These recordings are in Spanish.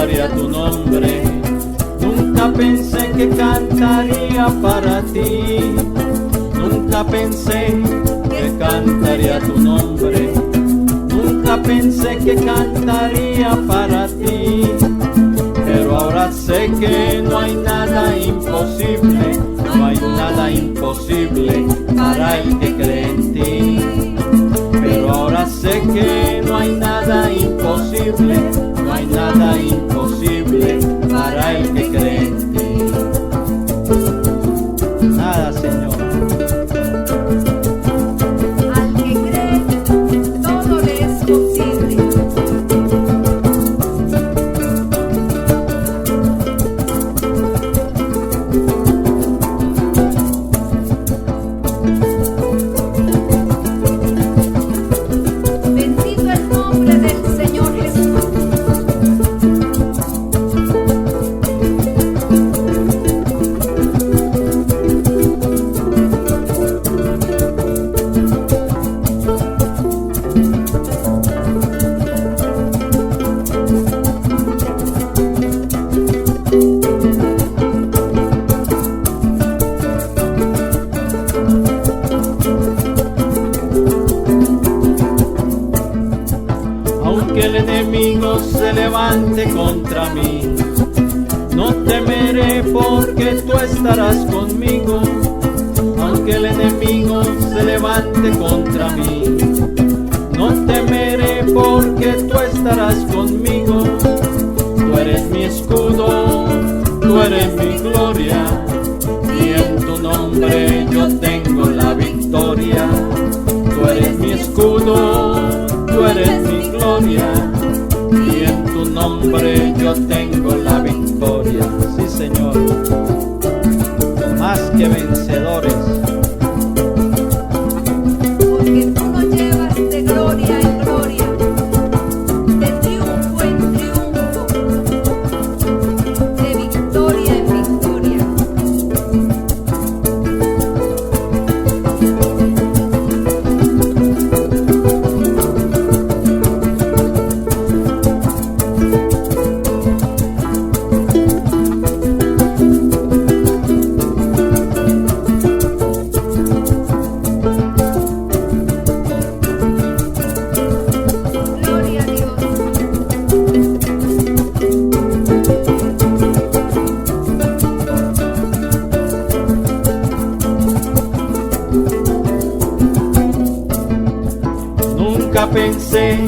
cantaría tu nombre. Nunca pensé que cantaría para ti. Nunca pensé que cantaría tu nombre. Nunca pensé que cantaría para ti. Pero ahora sé que no hay nada imposible, no hay nada imposible para el que cree en ti. Pero ahora sé que no hay nada imposible, no hay nada imposible para el que cree en ti. Nada, Señor. Al que cree, todo le es posible. Bendito el nombre del Señor Jesús. Aunque el enemigo se levante contra mí, no temeré porque tú estarás conmigo. Aunque el enemigo se levante contra mí, no temeré porque tú estarás conmigo. Tú eres mi escudo, tú eres mi gloria, y en tu nombre yo tengo la victoria. Tú eres mi escudo, tú eres mi gloria, y en tu nombre yo tengo la victoria. Sí, Señor, más que vencedores. Porque tú nos llevas de gloria en gloria, de triunfo en triunfo, de victoria en victoria. Gloria a Dios. Nunca pensé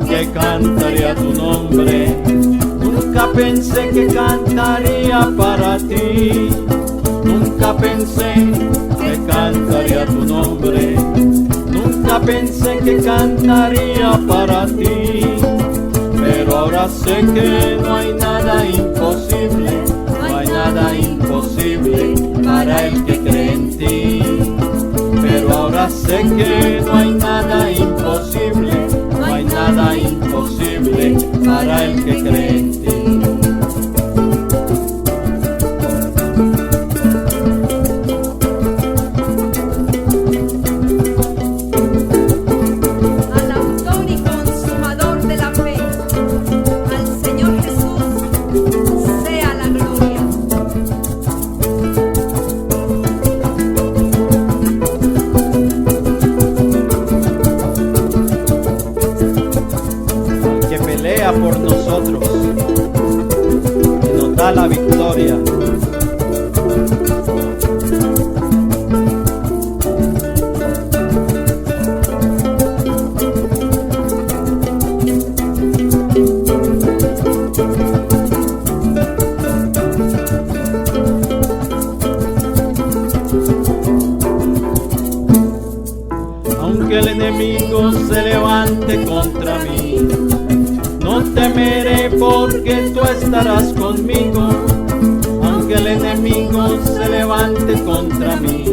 que cantaría tu nombre. Nunca pensé que cantaría para ti. Nunca pensé que cantaría tu nombre. Nunca pensé que cantaría para ti. Pero ahora sé que no hay nada imposible, no hay nada imposible para el que cree en ti. Pero ahora sé que no hay nada imposible, no hay nada imposible para el que cree en ti. Al autor y consumador de la fe, al Señor Jesús, sea la gloria. Al que pelea por nosotros y nos da la victoria. Aunque el enemigo se levante contra mí, no temeré porque tú estarás conmigo. Aunque el enemigo se levante contra mí,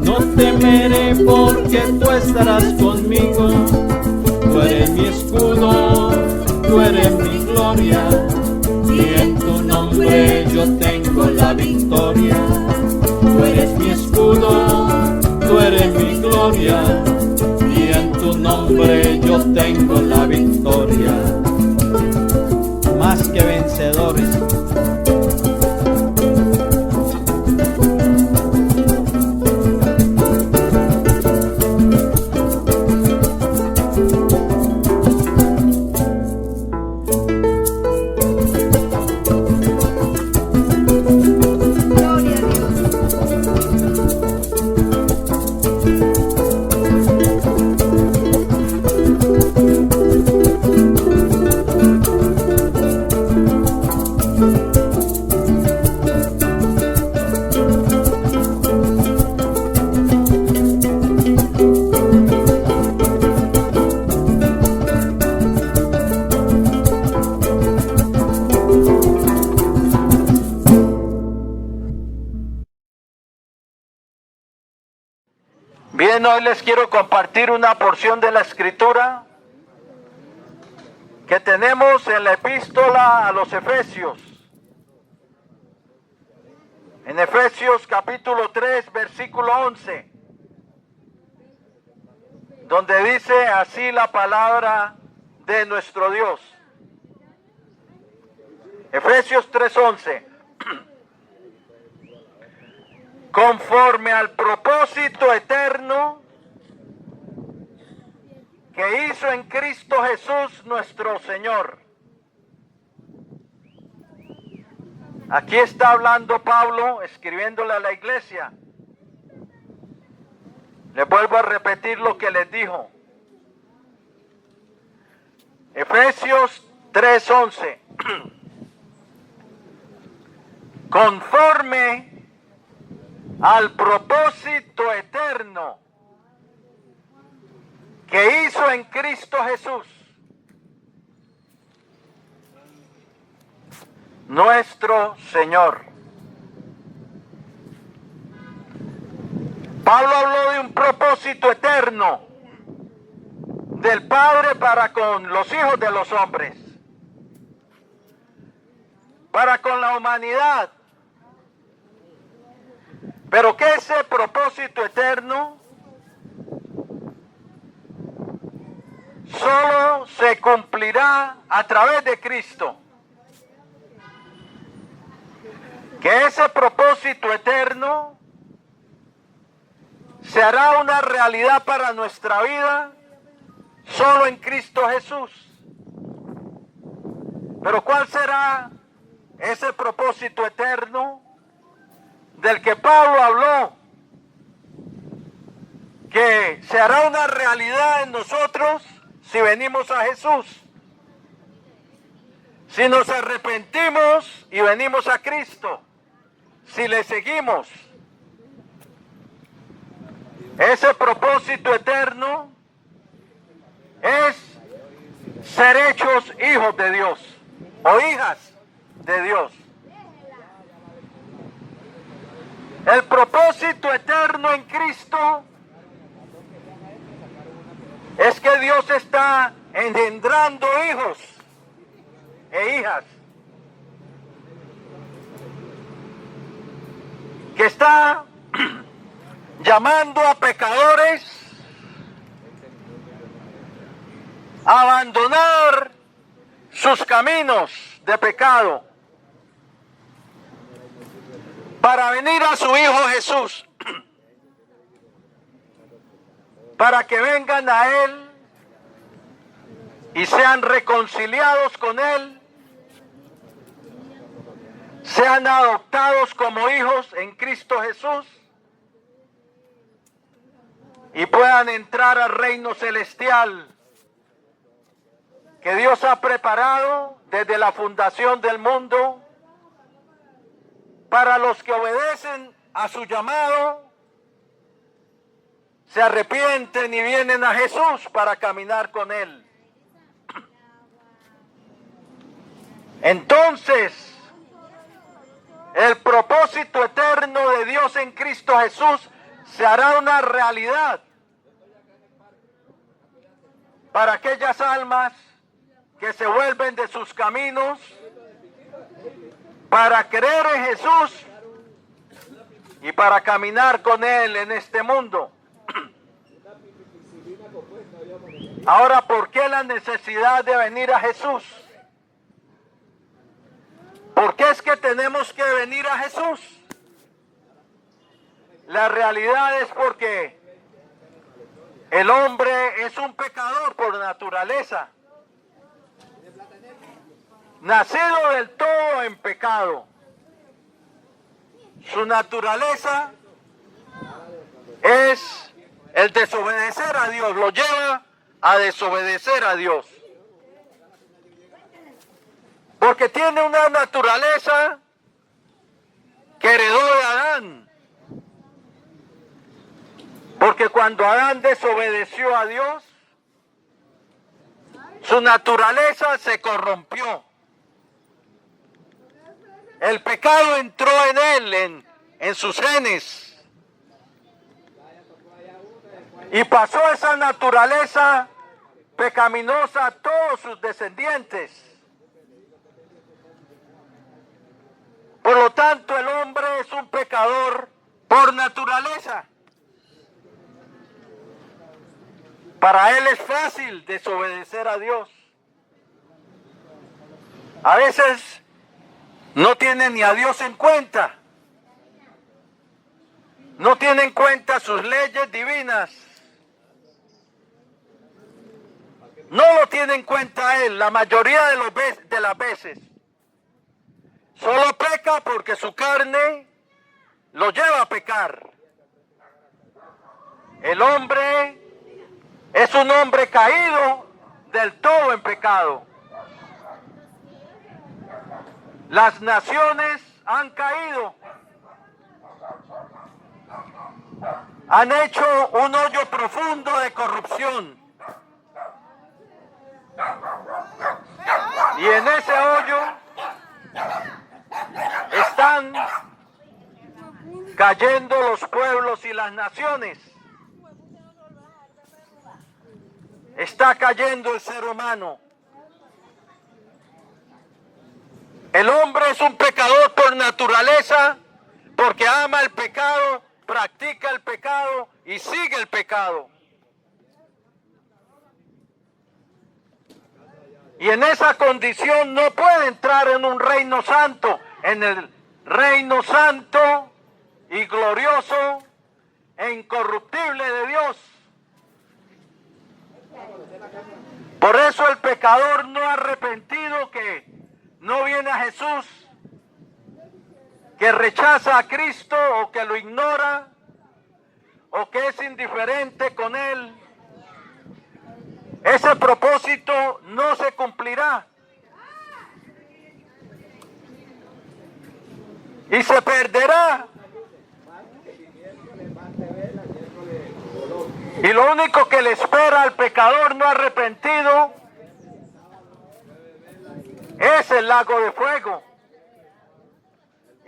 no temeré porque tú estarás conmigo. Tú eres mi escudo, tú eres mi gloria, y en tu nombre yo tengo la victoria. Tú eres mi escudo, tú eres mi gloria, y en tu nombre yo tengo la victoria. Más que vencedores. Gloria a Dios. Bien, hoy les quiero compartir una porción de la Escritura que tenemos en la epístola a los Efesios. En Efesios capítulo 3, versículo 11, donde dice así la palabra de nuestro Dios. Efesios 3:11. Conforme al propósito eterno que hizo en Cristo Jesús nuestro Señor. Aquí está hablando Pablo, escribiéndole a la iglesia. Les vuelvo a repetir lo que les dijo. Efesios 3:11. Conforme al propósito eterno que hizo en Cristo Jesús, nuestro Señor. Pablo habló de un propósito eterno del Padre para con los hijos de los hombres, para con la humanidad. Pero que ese propósito eterno solo se cumplirá a través de Cristo. Que ese propósito eterno se hará una realidad para nuestra vida solo en Cristo Jesús. Pero ¿cuál será ese propósito eterno del que Pablo habló? Que se hará una realidad en nosotros si venimos a Jesús, si nos arrepentimos y venimos a Cristo, si le seguimos. Ese propósito eterno es ser hechos hijos de Dios o hijas de Dios. El propósito eterno en Cristo es que Dios está engendrando hijos e hijas, que está llamando a pecadores a abandonar sus caminos de pecado para venir a su Hijo Jesús, para que vengan a Él y sean reconciliados con Él, sean adoptados como hijos en Cristo Jesús y puedan entrar al reino celestial que Dios ha preparado desde la fundación del mundo para los que obedecen a su llamado, se arrepienten y vienen a Jesús para caminar con Él. Entonces, el propósito eterno de Dios en Cristo Jesús se hará una realidad para aquellas almas que se vuelven de sus caminos para creer en Jesús y para caminar con Él en este mundo. Ahora, ¿por qué la necesidad de venir a Jesús? ¿Por qué es que tenemos que venir a Jesús? La realidad es porque el hombre es un pecador por naturaleza, nacido del todo en pecado. Su naturaleza es el desobedecer a Dios, lo lleva a desobedecer a Dios. Porque tiene una naturaleza que heredó de Adán. Porque cuando Adán desobedeció a Dios, su naturaleza se corrompió. El pecado entró en él, en sus genes. Y pasó esa naturaleza pecaminosa a todos sus descendientes. Por lo tanto, el hombre es un pecador por naturaleza. Para él es fácil desobedecer a Dios. A veces no tiene ni a Dios en cuenta. No tiene en cuenta sus leyes divinas. No lo tiene en cuenta él la mayoría de las veces. Solo peca porque su carne lo lleva a pecar. El hombre es un hombre caído del todo en pecado. Las naciones han caído. Han hecho un hoyo profundo de corrupción. Y en ese hoyo están cayendo los pueblos y las naciones. Está cayendo el ser humano. El hombre es un pecador por naturaleza, porque ama el pecado, practica el pecado y sigue el pecado. Y en esa condición no puede entrar en un reino santo, en el reino santo y glorioso e incorruptible de Dios. Por eso el pecador no arrepentido que no viene a Jesús, que rechaza a Cristo o que lo ignora o que es indiferente con Él, ese propósito no se cumplirá. Y se perderá. Y lo único que le espera al pecador no arrepentido es el lago de fuego.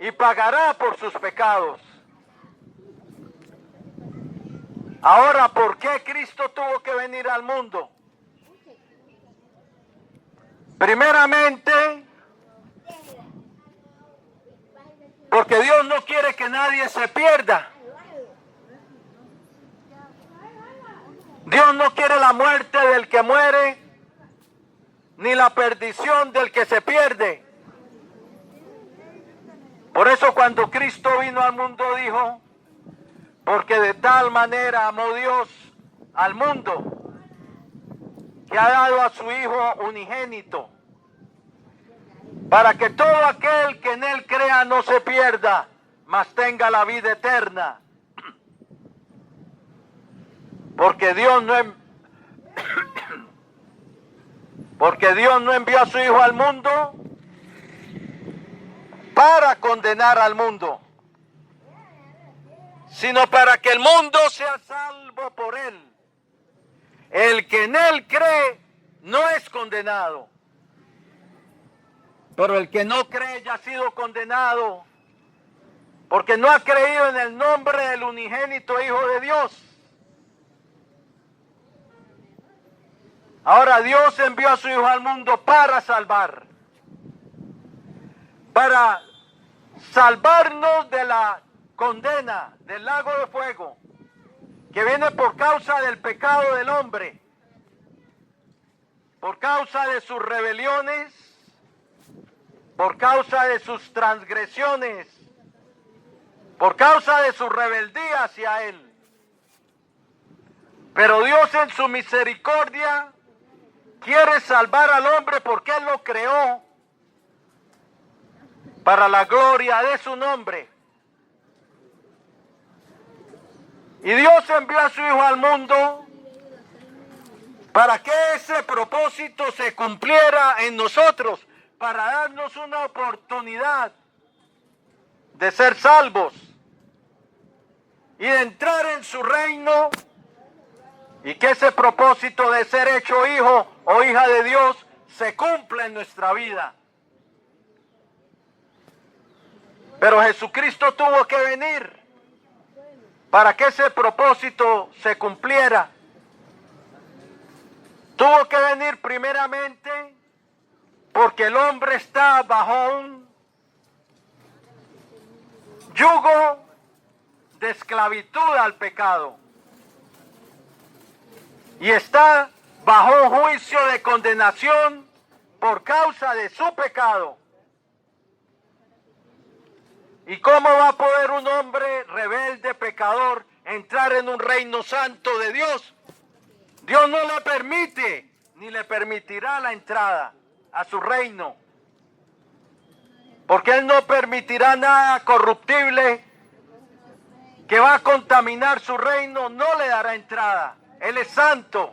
Y pagará por sus pecados. Ahora, ¿por qué Cristo tuvo que venir al mundo? Primeramente, porque Dios no quiere que nadie se pierda. Dios no quiere la muerte del que muere, ni la perdición del que se pierde. Por eso cuando Cristo vino al mundo dijo, porque de tal manera amó Dios al mundo, que ha dado a su Hijo unigénito, para que todo aquel que en Él crea no se pierda, mas tenga la vida eterna. Porque Dios no envió a su Hijo al mundo para condenar al mundo, sino para que el mundo sea salvo por Él. El que en Él cree no es condenado, pero el que no cree ya ha sido condenado, porque no ha creído en el nombre del unigénito Hijo de Dios. Ahora Dios envió a su Hijo al mundo para salvarnos de la condena, del lago de fuego, que viene por causa del pecado del hombre, por causa de sus rebeliones, por causa de sus transgresiones, por causa de su rebeldía hacia Él. Pero Dios en su misericordia quiere salvar al hombre porque Él lo creó para la gloria de su nombre. Y Dios envió a su Hijo al mundo para que ese propósito se cumpliera en nosotros, para darnos una oportunidad de ser salvos y de entrar en su reino, y que ese propósito de ser hecho hijo o hija de Dios se cumpla en nuestra vida. Pero Jesucristo tuvo que venir para que ese propósito se cumpliera. Tuvo que venir primeramente porque el hombre está bajo un yugo de esclavitud al pecado y está bajo un juicio de condenación por causa de su pecado. ¿Y cómo va a poder un hombre rebelde, pecador, entrar en un reino santo de Dios? Dios no le permite, ni le permitirá la entrada a su reino, porque Él no permitirá nada corruptible que va a contaminar su reino, no le dará entrada. Él es santo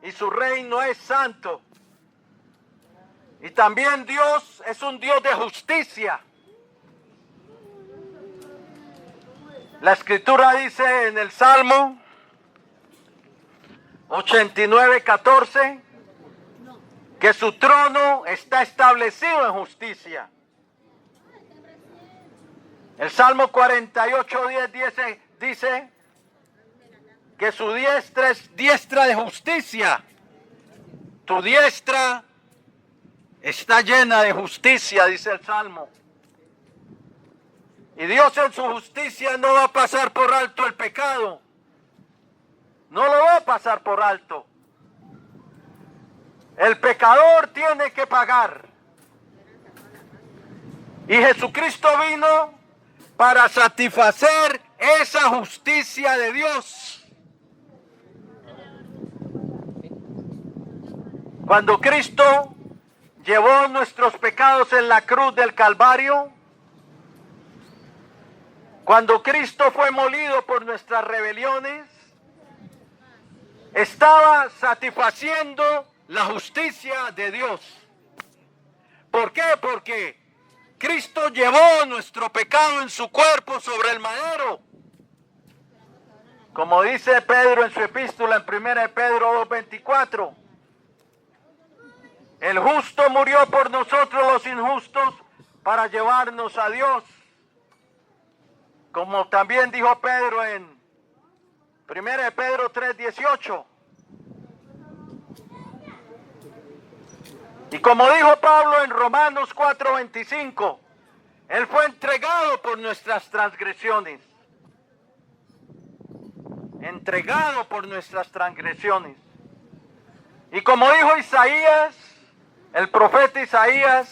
y su reino es santo. Y también Dios es un Dios de justicia. La Escritura dice en el Salmo 89:14 que su trono está establecido en justicia. El Salmo 48:10 dice que su diestra es diestra de justicia. Tu diestra está llena de justicia, dice el Salmo. Y Dios en su justicia no va a pasar por alto el pecado. No lo va a pasar por alto. El pecador tiene que pagar. Y Jesucristo vino para satisfacer esa justicia de Dios. Cuando Cristo llevó nuestros pecados en la cruz del Calvario, cuando Cristo fue molido por nuestras rebeliones, estaba satisfaciendo la justicia de Dios. ¿Por qué? Porque Cristo llevó nuestro pecado en su cuerpo sobre el madero. Como dice Pedro en su epístola en 1 Pedro 2:24. El justo murió por nosotros los injustos para llevarnos a Dios. Como también dijo Pedro en 1 Pedro 3:18. Y como dijo Pablo en Romanos 4:25, Él fue entregado por nuestras transgresiones. Entregado por nuestras transgresiones. Y como dijo Isaías, el profeta Isaías,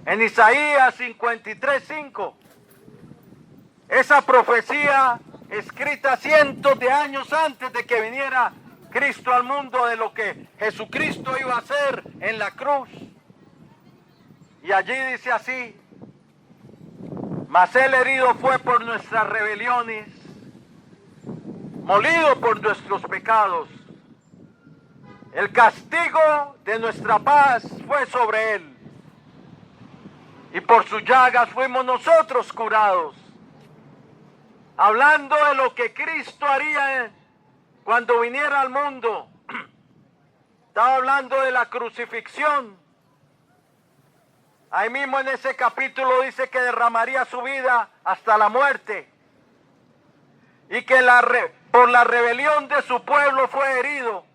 en Isaías 53:5, esa profecía escrita cientos de años antes de que viniera Cristo al mundo, de lo que Jesucristo iba a hacer en la cruz. Y allí dice así: mas Él herido fue por nuestras rebeliones, molido por nuestros pecados. El castigo de nuestra paz fue sobre Él, y por sus llagas fuimos nosotros curados. Hablando de lo que Cristo haría cuando viniera al mundo, estaba hablando de la crucifixión. Ahí mismo en ese capítulo dice que derramaría su vida hasta la muerte, y que por la rebelión de su pueblo fue herido,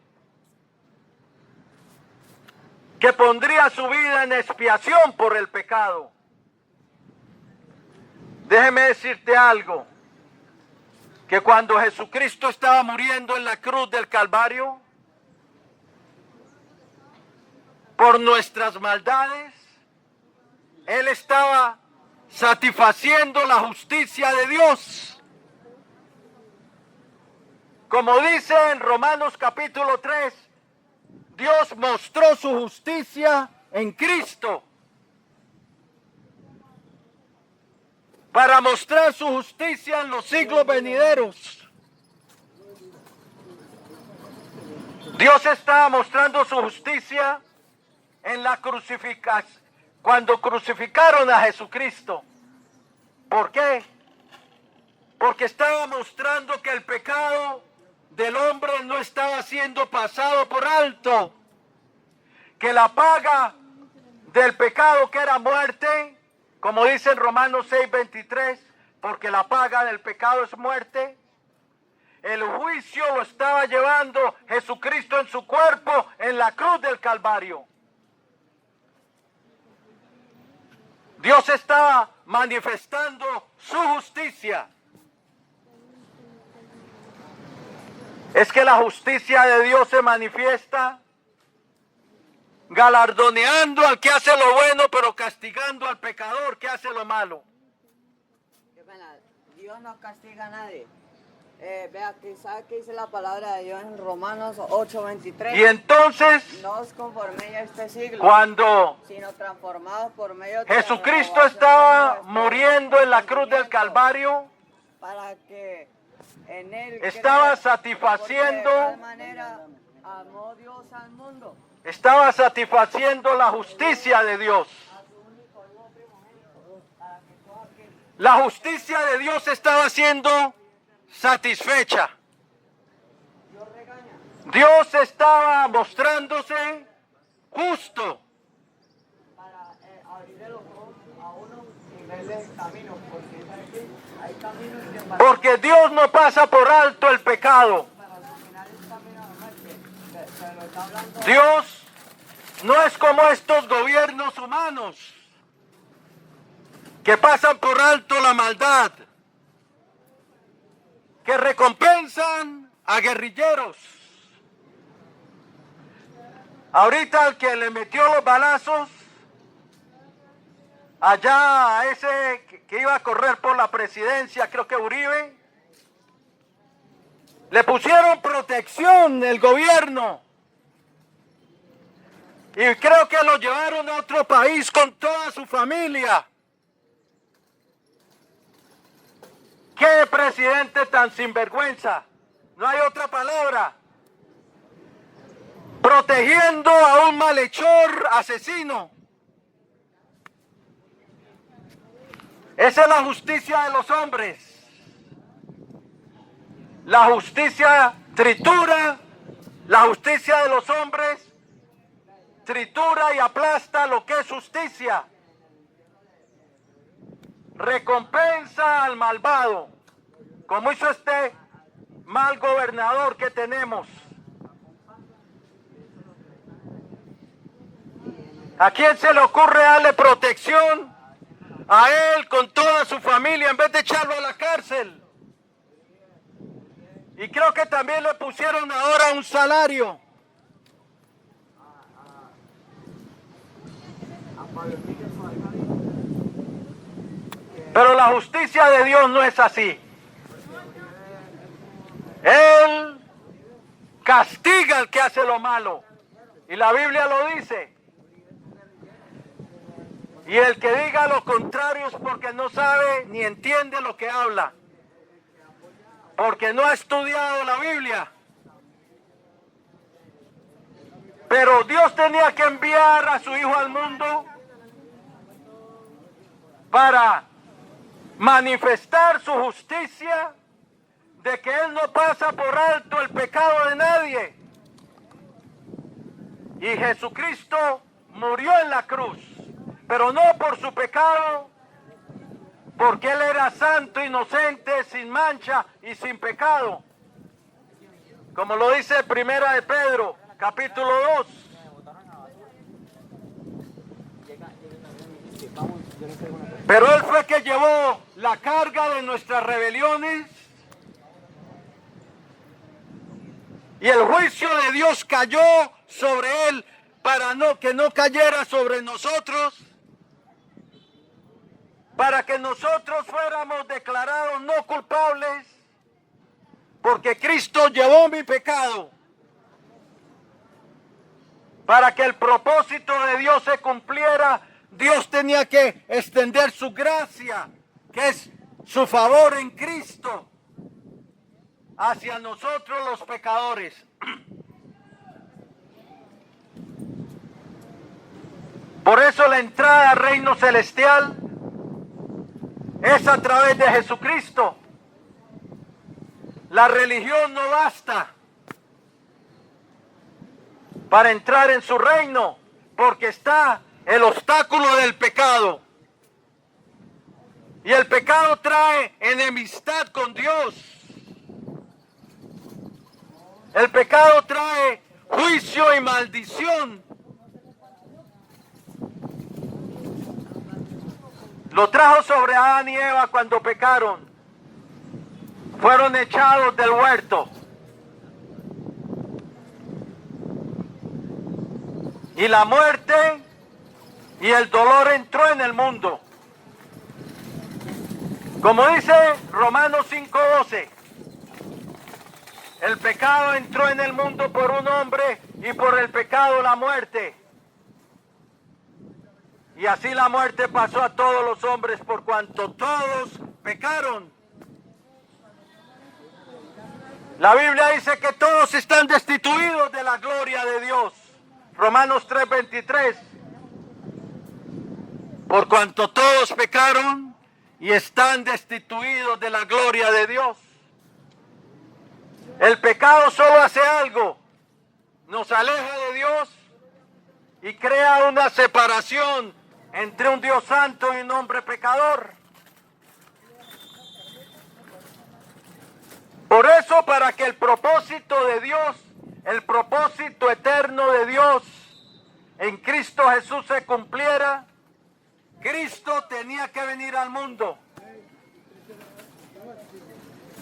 que pondría su vida en expiación por el pecado. Déjeme decirte algo, que cuando Jesucristo estaba muriendo en la cruz del Calvario, por nuestras maldades, Él estaba satisfaciendo la justicia de Dios. Como dice en Romanos capítulo 3, Dios mostró su justicia en Cristo para mostrar su justicia en los siglos venideros. Dios estaba mostrando su justicia en la crucificación, cuando crucificaron a Jesucristo. ¿Por qué? Porque estaba mostrando que el pecado del hombre no estaba siendo pasado por alto, que la paga del pecado, que era muerte, como dice en Romanos 6:23, porque la paga del pecado es muerte. El juicio lo estaba llevando Jesucristo en su cuerpo en la cruz del Calvario. Dios estaba manifestando su justicia. Es que la justicia de Dios se manifiesta galardoneando al que hace lo bueno, pero castigando al pecador que hace lo malo. Dios no castiga a nadie. Vea, ¿sabe qué dice la palabra de Dios en Romanos 8:23? Y entonces, no os conforméis a este siglo, cuando sino transformados por medio de Jesucristo la renovación estaba de muriendo en la cruz del Calvario, para que en él estaba crea, satisfaciendo, porque de tal manera amó Dios al mundo. estaba satisfaciendo la justicia de Dios. La justicia de Dios estaba siendo satisfecha. Dios estaba mostrándose justo. Para abrirle los ojos a uno y verle caminos, porque hay caminos que Porque Dios no pasa por alto el pecado. Dios no es como estos gobiernos humanos que pasan por alto la maldad, que recompensan a guerrilleros. Ahorita al que le metió los balazos, allá a ese que iba a correr por la presidencia, creo que Uribe, le pusieron protección el gobierno. Y creo que lo llevaron a otro país con toda su familia. ¡Qué presidente tan sinvergüenza! No hay otra palabra. Protegiendo a un malhechor asesino. Esa es la justicia de los hombres. La justicia tritura, la justicia de los hombres tritura y aplasta lo que es justicia. Recompensa al malvado, como hizo este mal gobernador que tenemos. ¿A quién se le ocurre darle protección? A él con toda su familia en vez de echarlo a la cárcel. Y creo que también le pusieron ahora un salario. Pero la justicia de Dios no es así. Él castiga al que hace lo malo. Y la Biblia lo dice. Y el que diga lo contrario es porque no sabe ni entiende lo que habla. Porque no ha estudiado la Biblia. Pero Dios tenía que enviar a su Hijo al mundo para manifestar su justicia, de que Él no pasa por alto el pecado de nadie. Y Jesucristo murió en la cruz, pero no por su pecado, porque Él era santo, inocente, sin mancha y sin pecado. Como lo dice Primera de Pedro, capítulo 2. Pero Él fue que llevó la carga de nuestras rebeliones y el juicio de Dios cayó sobre Él para que no cayera sobre nosotros. para que nosotros fuéramos declarados no culpables, porque Cristo llevó mi pecado, para que el propósito de Dios se cumpliera. Dios tenía que extender su gracia, que es su favor en Cristo, hacia nosotros los pecadores. Por eso la entrada al reino celestial es a través de Jesucristo. La religión no basta para entrar en su reino, porque está el obstáculo del pecado. Y el pecado trae enemistad con Dios. El pecado trae juicio y maldición. Lo trajo sobre Adán y Eva cuando pecaron. Fueron echados del huerto. Y la muerte y el dolor entró en el mundo. Como dice Romanos 5:12, el pecado entró en el mundo por un hombre y por el pecado la muerte. Y así la muerte pasó a todos los hombres por cuanto todos pecaron. La Biblia dice que todos están destituidos de la gloria de Dios. Romanos 3:23. Por cuanto todos pecaron y están destituidos de la gloria de Dios. El pecado solo hace algo: nos aleja de Dios y crea una separación entre un Dios santo y un hombre pecador. Por eso, para que el propósito de Dios, el propósito eterno de Dios en Cristo Jesús se cumpliera, Cristo tenía que venir al mundo.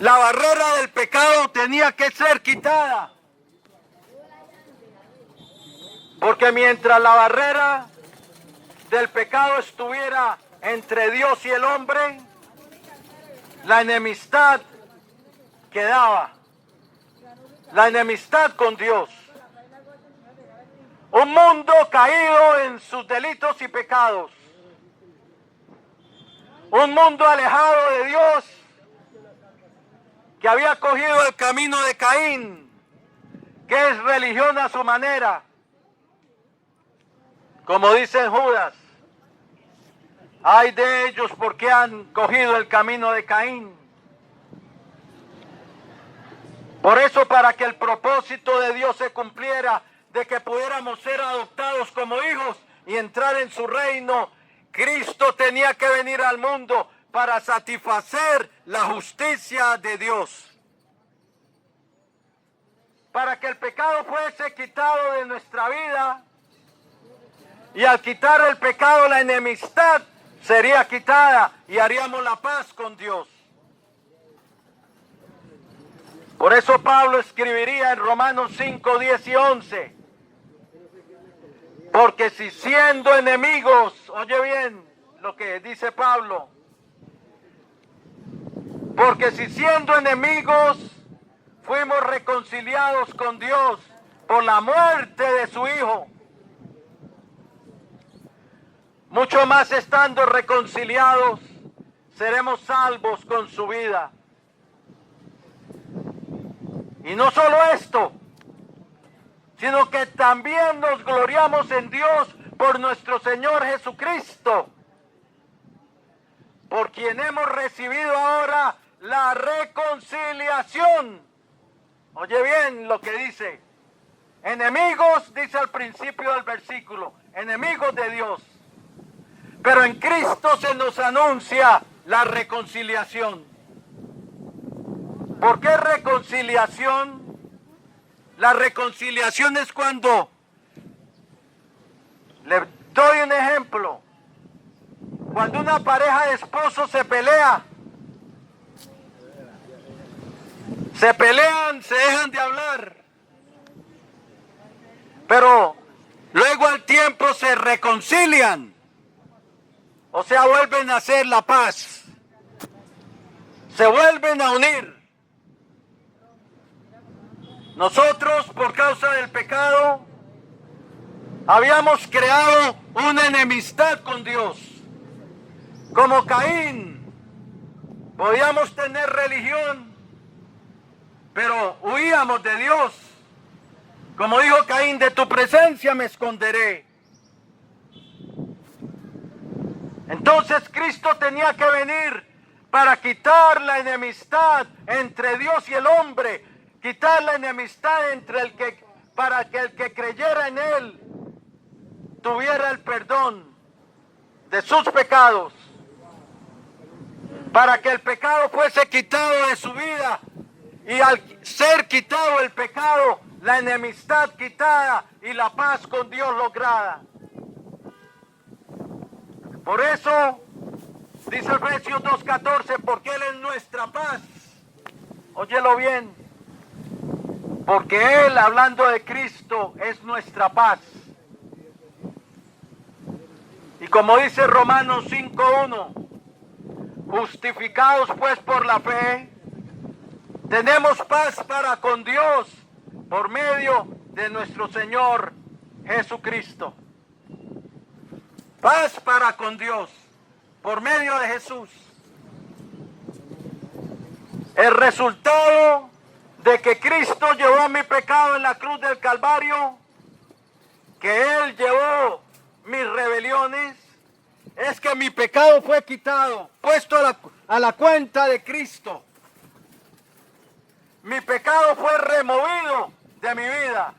La barrera del pecado tenía que ser quitada. Porque mientras la barrera del pecado estuviera entre Dios y el hombre, la enemistad quedaba. La enemistad con Dios. Un mundo caído en sus delitos y pecados. Un mundo alejado de Dios, que había cogido el camino de Caín, que es religión a su manera. Como dice Judas, ay de ellos porque han cogido el camino de Caín. Por eso, para que el propósito de Dios se cumpliera, de que pudiéramos ser adoptados como hijos y entrar en su reino, Cristo tenía que venir al mundo para satisfacer la justicia de Dios. Para que el pecado fuese quitado de nuestra vida, y al quitar el pecado la enemistad sería quitada y haríamos la paz con Dios. Por eso Pablo escribiría en Romanos 5, 10 y 11. Porque si siendo enemigos, oye bien lo que dice Pablo, porque si siendo enemigos fuimos reconciliados con Dios por la muerte de su Hijo, mucho más estando reconciliados seremos salvos con su vida. Y no solo esto, sino que también nos gloriamos en Dios por nuestro Señor Jesucristo, por quien hemos recibido ahora la reconciliación. Oye bien lo que dice. Enemigos, dice al principio del versículo, enemigos de Dios. Pero en Cristo se nos anuncia la reconciliación. ¿Por qué reconciliación? La reconciliación es cuando, le doy un ejemplo, cuando una pareja de esposos se pelea, se pelean, se dejan de hablar, pero luego al tiempo se reconcilian. O sea, vuelven a hacer la paz. Se vuelven a unir. Nosotros, por causa del pecado, habíamos creado una enemistad con Dios. Como Caín, podíamos tener religión, pero huíamos de Dios. Como dijo Caín, de tu presencia me esconderé. Entonces Cristo tenía que venir para quitar la enemistad entre Dios y el hombre, quitar la enemistad para que el que creyera en Él tuviera el perdón de sus pecados, para que el pecado fuese quitado de su vida, y al ser quitado el pecado, la enemistad quitada y la paz con Dios lograda. Por eso dice Efesios 2:14, porque Él es nuestra paz. Óyelo bien, porque Él, hablando de Cristo, es nuestra paz. Y como dice Romanos 5:1, justificados pues por la fe, tenemos paz para con Dios por medio de nuestro Señor Jesucristo. Paz para con Dios por medio de Jesús. El resultado de que Cristo llevó mi pecado en la cruz del Calvario, que Él llevó mis rebeliones, es que mi pecado fue quitado, puesto a la cuenta de Cristo. Mi pecado fue removido de mi vida,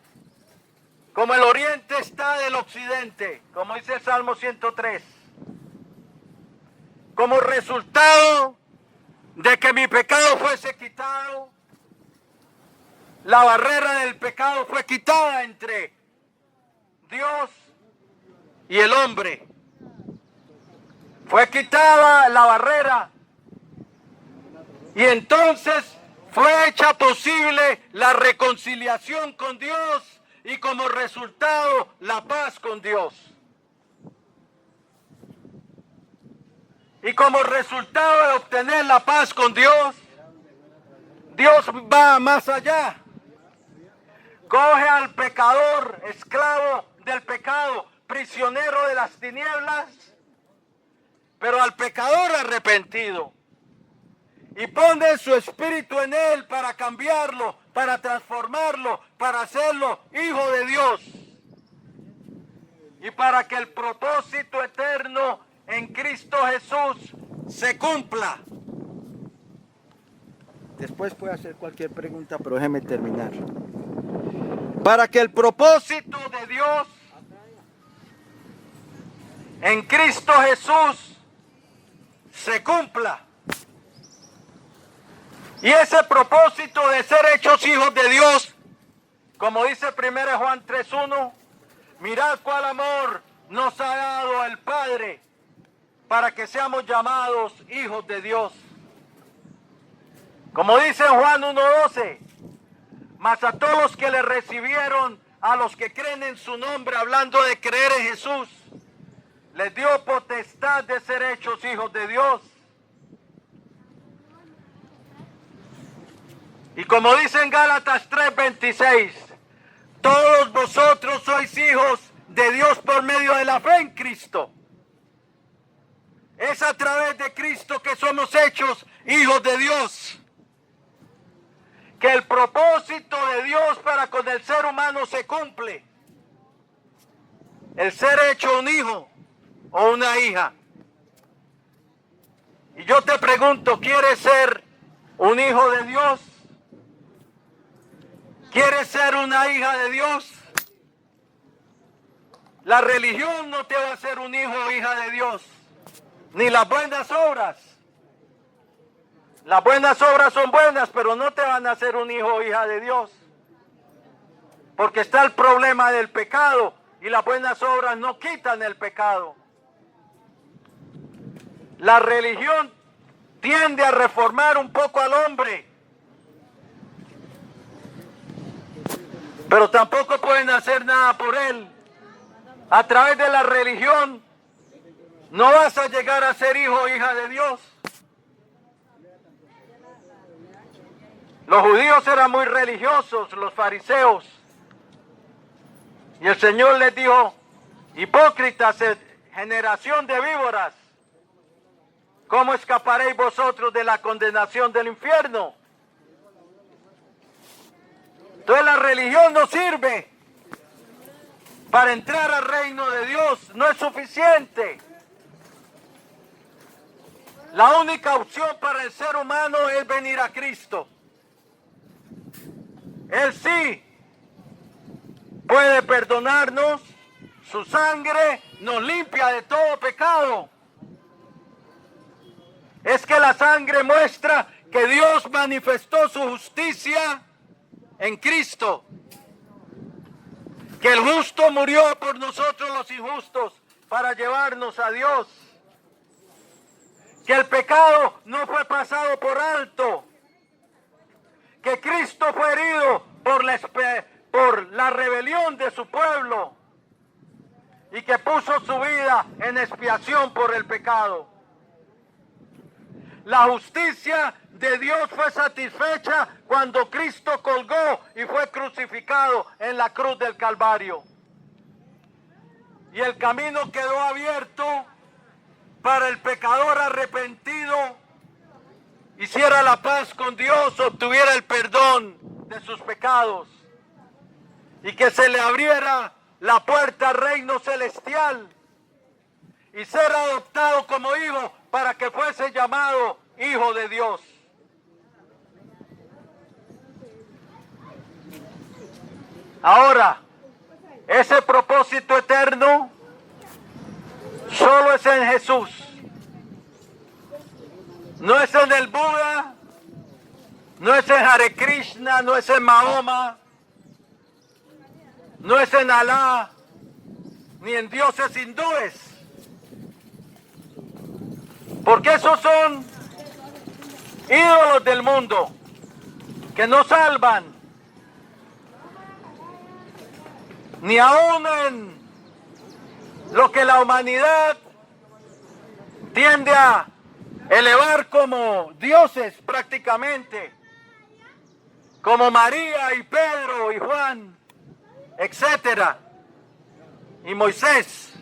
como el oriente está del occidente, como dice el Salmo 103. Como resultado de que mi pecado fuese quitado, la barrera del pecado fue quitada entre Dios y el hombre. Fue quitada la barrera y entonces fue hecha posible la reconciliación con Dios y como resultado la paz con Dios. Y como resultado de obtener la paz con Dios, Dios va más allá. Coge al pecador, esclavo del pecado, prisionero de las tinieblas, pero al pecador arrepentido, y pone su espíritu en él para cambiarlo, para transformarlo, para hacerlo hijo de Dios, y para que el propósito eterno en Cristo Jesús se cumpla. Después puede hacer cualquier pregunta, pero déjeme terminar. Para que el propósito de Dios en Cristo Jesús se cumpla. Y ese propósito de ser hechos hijos de Dios, como dice 1 Juan 3:1, mirad cuál amor nos ha dado el Padre para que seamos llamados hijos de Dios. Como dice Juan 1:12, mas a todos los que le recibieron, a los que creen en su nombre, hablando de creer en Jesús, les dio potestad de ser hechos hijos de Dios. Y como dice en Gálatas 3:26, todos vosotros sois hijos de Dios por medio de la fe en Cristo. Es a través de Cristo que somos hechos hijos de Dios. Que el propósito de Dios para con el ser humano se cumple. El ser hecho un hijo o una hija. Y yo te pregunto, ¿quieres ser un hijo de Dios? ¿Quieres ser una hija de Dios? La religión no te va a hacer un hijo o hija de Dios, ni las buenas obras. Las buenas obras son buenas, pero no te van a hacer un hijo o hija de Dios. Porque está el problema del pecado y las buenas obras no quitan el pecado. La religión tiende a reformar un poco al hombre, pero tampoco pueden hacer nada por él. A través de la religión no vas a llegar a ser hijo o hija de Dios. Los judíos eran muy religiosos, los fariseos. Y el Señor les dijo, hipócritas, generación de víboras, ¿cómo escaparéis vosotros de la condenación del infierno? Entonces la religión no sirve para entrar al reino de Dios, no es suficiente. La única opción para el ser humano es venir a Cristo. Él sí puede perdonarnos, su sangre nos limpia de todo pecado. Es que la sangre muestra que Dios manifestó su justicia en Cristo. Que el justo murió por nosotros los injustos para llevarnos a Dios. Que el pecado no fue pasado por alto. Que Cristo fue herido por la rebelión de su pueblo. Y que puso su vida en expiación por el pecado. La justicia de Dios fue satisfecha cuando Cristo colgó y fue crucificado en la cruz del Calvario. Y el camino quedó abierto para el pecador arrepentido, hiciera la paz con Dios, obtuviera el perdón de sus pecados y que se le abriera la puerta al reino celestial y ser adoptado como hijo para que fuese llamado hijo de Dios. Ahora, ese propósito eterno solo es en Jesús. No es en el Buda, no es en Hare Krishna, no es en Mahoma, no es en Alá, ni en dioses hindúes. Porque esos son ídolos del mundo que no salvan, ni aún en lo que la humanidad tiende a elevar como dioses prácticamente, como María y Pedro y Juan, etcétera, y Moisés.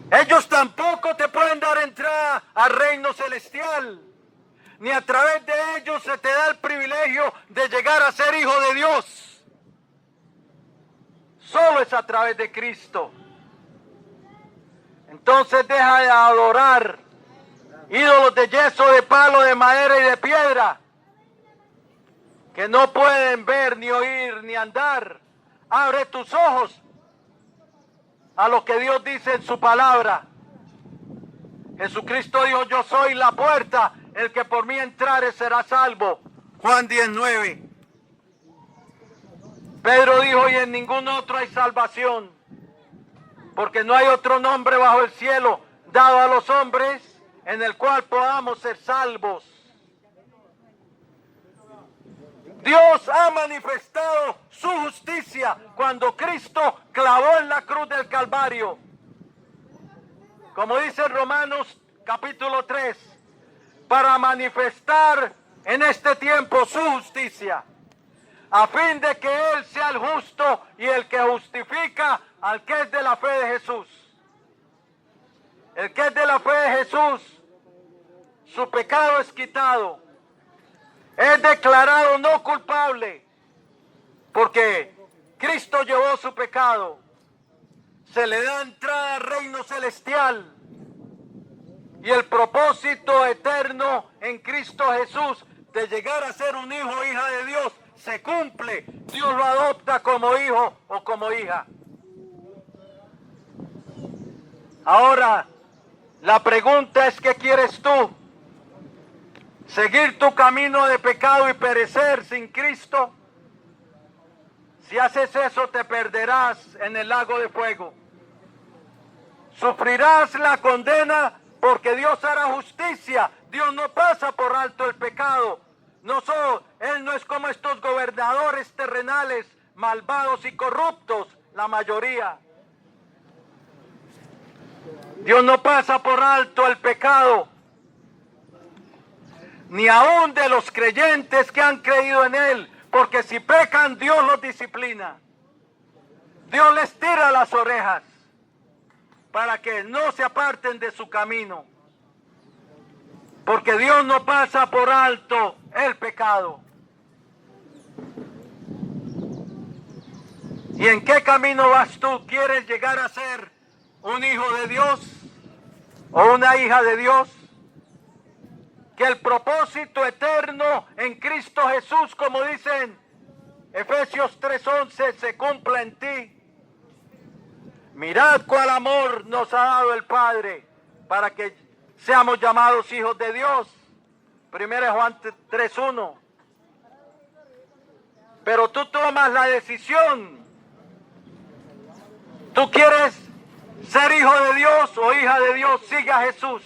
Ellos tampoco te pueden dar entrada al reino celestial, ni a través de ellos se te da el privilegio de llegar a ser hijo de Dios. Solo es a través de Cristo. Entonces deja de adorar ídolos de yeso, de palo, de madera y de piedra, que no pueden ver, ni oír, ni andar. Abre tus ojos a lo que Dios dice en su palabra. Jesucristo dijo, yo soy la puerta, el que por mí entrare será salvo. Juan 10:9. Pedro dijo, y en ningún otro hay salvación, porque no hay otro nombre bajo el cielo dado a los hombres en el cual podamos ser salvos. Dios ha manifestado su justicia cuando Cristo clavó en la cruz del Calvario. Como dice Romanos capítulo 3, para manifestar en este tiempo su justicia, a fin de que Él sea el justo y el que justifica al que es de la fe de Jesús. El que es de la fe de Jesús, su pecado es quitado. Es declarado no culpable porque Cristo llevó su pecado. Se le da entrada al reino celestial y el propósito eterno en Cristo Jesús de llegar a ser un hijo o hija de Dios se cumple. Dios lo adopta como hijo o como hija. Ahora, la pregunta es, ¿qué quieres tú? ¿Seguir tu camino de pecado y perecer sin Cristo? Si haces eso, te perderás en el lago de fuego. Sufrirás la condena porque Dios hará justicia. Dios no pasa por alto el pecado. Él no es como estos gobernadores terrenales malvados y corruptos, la mayoría. Dios no pasa por alto el pecado, ni aún de los creyentes que han creído en Él, porque si pecan, Dios los disciplina. Dios les tira las orejas para que no se aparten de su camino, porque Dios no pasa por alto el pecado. ¿Y en qué camino vas tú? ¿Quieres llegar a ser un hijo de Dios o una hija de Dios? Que el propósito eterno en Cristo Jesús, como dicen Efesios 3:11, se cumpla en ti. Mirad cuál amor nos ha dado el Padre para que seamos llamados hijos de Dios. 1 Juan 3:1. Pero tú tomas la decisión. ¿Tú quieres ser hijo de Dios o hija de Dios? Sigue a Jesús.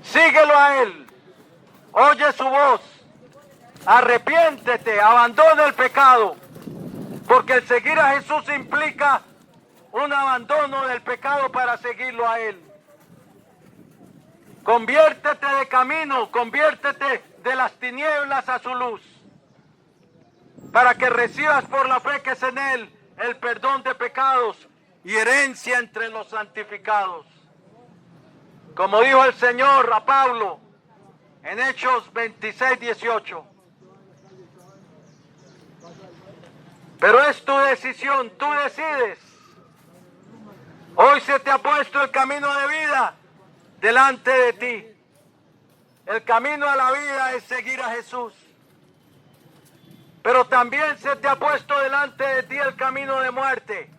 Síguelo a Él. Oye su voz. Arrepiéntete, abandona el pecado. Porque el seguir a Jesús implica un abandono del pecado para seguirlo a Él. Conviértete de camino, conviértete de las tinieblas a su luz, para que recibas por la fe que es en Él el perdón de pecados y herencia entre los santificados. Como dijo el Señor a Pablo en Hechos 26:18. Pero es tu decisión, tú decides. Hoy se te ha puesto el camino de vida delante de ti. El camino a la vida es seguir a Jesús. Pero también se te ha puesto delante de ti el camino de muerte.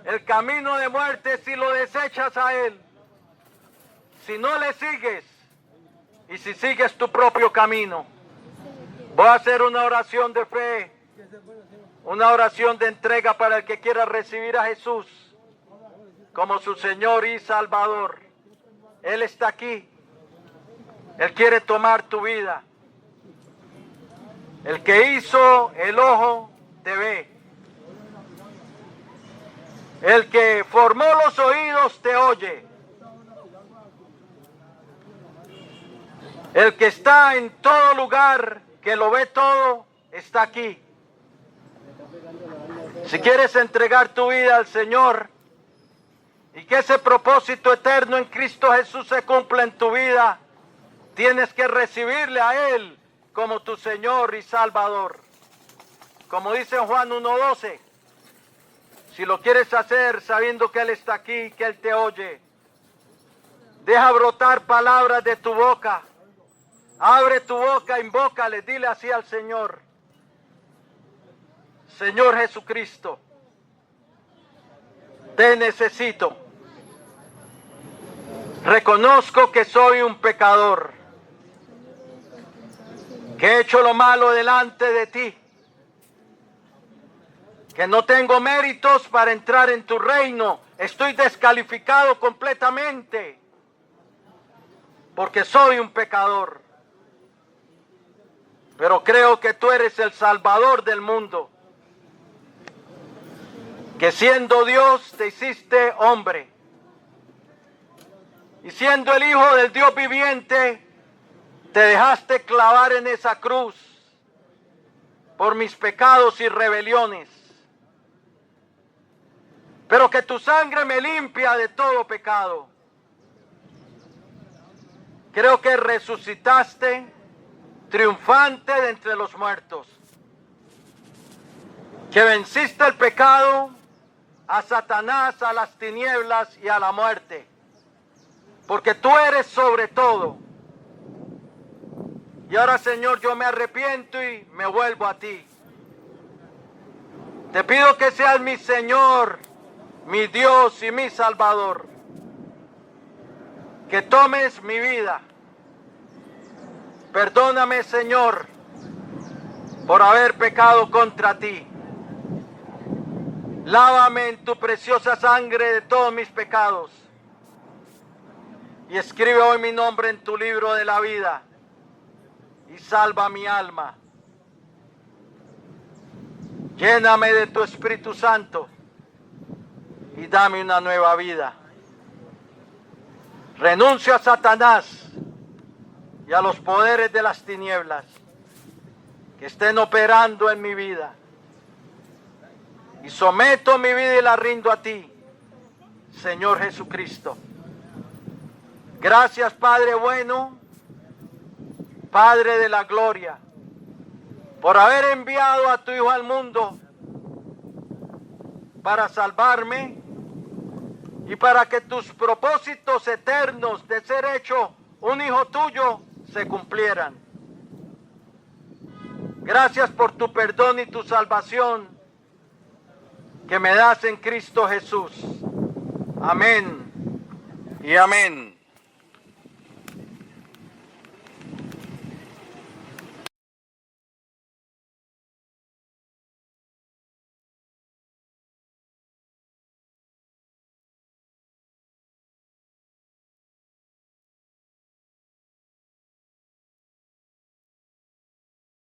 El camino de muerte si lo desechas a Él. Si no le sigues y si sigues tu propio camino. Voy a hacer una oración de fe, una oración de entrega para el que quiera recibir a Jesús como su Señor y Salvador. Él está aquí. Él quiere tomar tu vida. El que hizo el ojo te ve. El que formó los oídos te oye. El que está en todo lugar, que lo ve todo, está aquí. Si quieres entregar tu vida al Señor y que ese propósito eterno en Cristo Jesús se cumpla en tu vida, tienes que recibirle a Él como tu Señor y Salvador. Como dice en Juan 1:12, si lo quieres hacer sabiendo que Él está aquí, que Él te oye, deja brotar palabras de tu boca. Abre tu boca, invócale, dile así al Señor. Señor Jesucristo, te necesito. Reconozco que soy un pecador, que he hecho lo malo delante de ti, que no tengo méritos para entrar en tu reino. Estoy descalificado completamente, porque soy un pecador. Pero creo que tú eres el Salvador del mundo, que siendo Dios te hiciste hombre, y siendo el Hijo del Dios viviente, te dejaste clavar en esa cruz por mis pecados y rebeliones. Pero que tu sangre me limpia de todo pecado. Creo que resucitaste triunfante de entre los muertos, que venciste el pecado, a Satanás, a las tinieblas y a la muerte, porque tú eres sobre todo. Y ahora, Señor, yo me arrepiento y me vuelvo a ti. Te pido que seas mi Señor, mi Dios y mi Salvador, que tomes mi vida. Perdóname, Señor, por haber pecado contra ti. Lávame en tu preciosa sangre de todos mis pecados. Y escribe hoy mi nombre en tu libro de la vida. Y salva mi alma. Lléname de tu Espíritu Santo. y dame una nueva vida. Renuncio a Satanás y a los poderes de las tinieblas que estén operando en mi vida. Y someto mi vida y la rindo a ti, Señor Jesucristo. Gracias, Padre bueno, Padre de la gloria, por haber enviado a tu Hijo al mundo para salvarme y para que tus propósitos eternos de ser hecho un hijo tuyo se cumplieran. Gracias por tu perdón y tu salvación que me das en Cristo Jesús. Amén y amén.